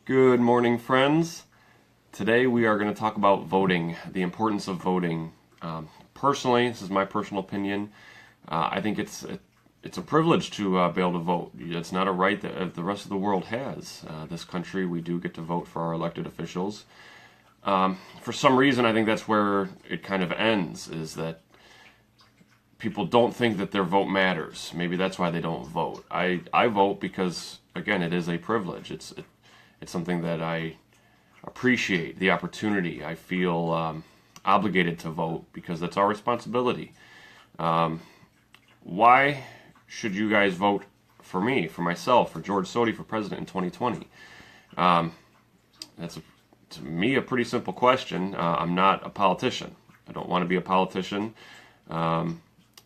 Good morning, friends. Today we are going to talk about voting, the importance of voting. Personally, this is my personal opinion. I think it's a privilege to be able to vote. It's not a right that the rest of the world has. This country, we do get to vote for our elected officials. For some reason, I think that's where it kind of ends, is that people don't think that their vote matters. Maybe that's why they don't vote. I vote because, again, it is a privilege. It's something that I appreciate, the opportunity. I feel obligated to vote because that's our responsibility. Why should you guys vote for me, for myself, for George Sodi for president in 2020? That's, to me, a pretty simple question. I'm not a politician. I don't want to be a politician.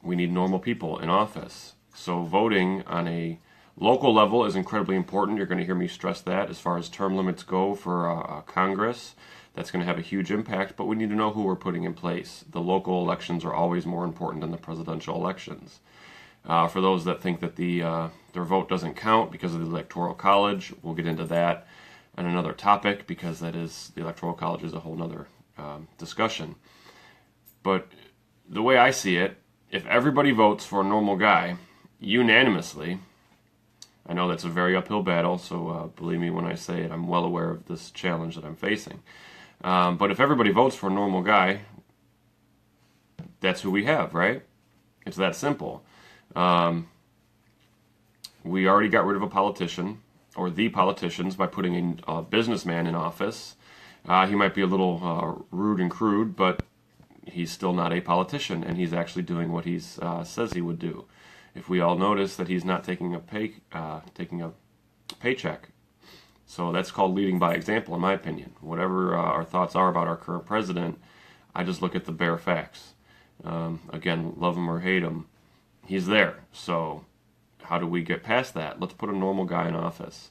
We need normal people in office. So voting on a local level is incredibly important. You're going to hear me stress that as far as term limits go for Congress. That's going to have a huge impact, but we need to know who we're putting in place. The local elections are always more important than the presidential elections. For those that think that their vote doesn't count because of the Electoral College, we'll get into that on another topic because the Electoral College is a whole other discussion. But the way I see it, if everybody votes for a normal guy unanimously, I know that's a very uphill battle, so believe me when I say it, I'm well aware of this challenge that I'm facing. But if everybody votes for a normal guy, that's who we have, right? It's that simple. We already got rid of a politician, or the politicians, by putting a businessman in office. He might be a little rude and crude, but he's still not a politician, and he's actually doing what he says he would do. If we all notice that he's not taking a paycheck. So that's called leading by example, in my opinion. Whatever our thoughts are about our current president, I just look at the bare facts. Again, love him or hate him, he's there. So how do we get past that? Let's put a normal guy in office.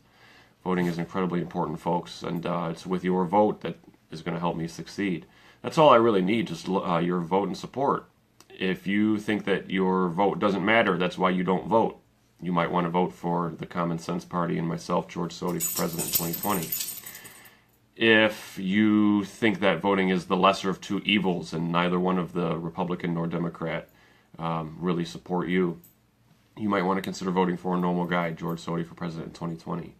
Voting is incredibly important, folks, and it's with your vote that is going to help me succeed. That's all I really need, just your vote and support. If you think that your vote doesn't matter, that's why you don't vote. You might want to vote for the Common Sense Party and myself, George Sodi, for president in 2020. If you think that voting is the lesser of two evils and neither one of the Republican nor Democrat really support you, you might want to consider voting for a normal guy, George Sodi, for president in 2020.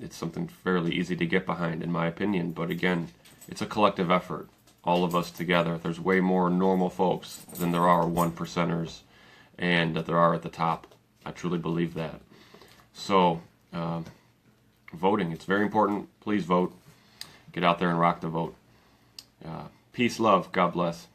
It's something fairly easy to get behind, in my opinion, but again, it's a collective effort. All of us together. There's way more normal folks than there are 1%ers, and that there are at the top. I truly believe that. So, voting, it's very important. Please vote. Get out there and rock the vote. Peace, love, God bless.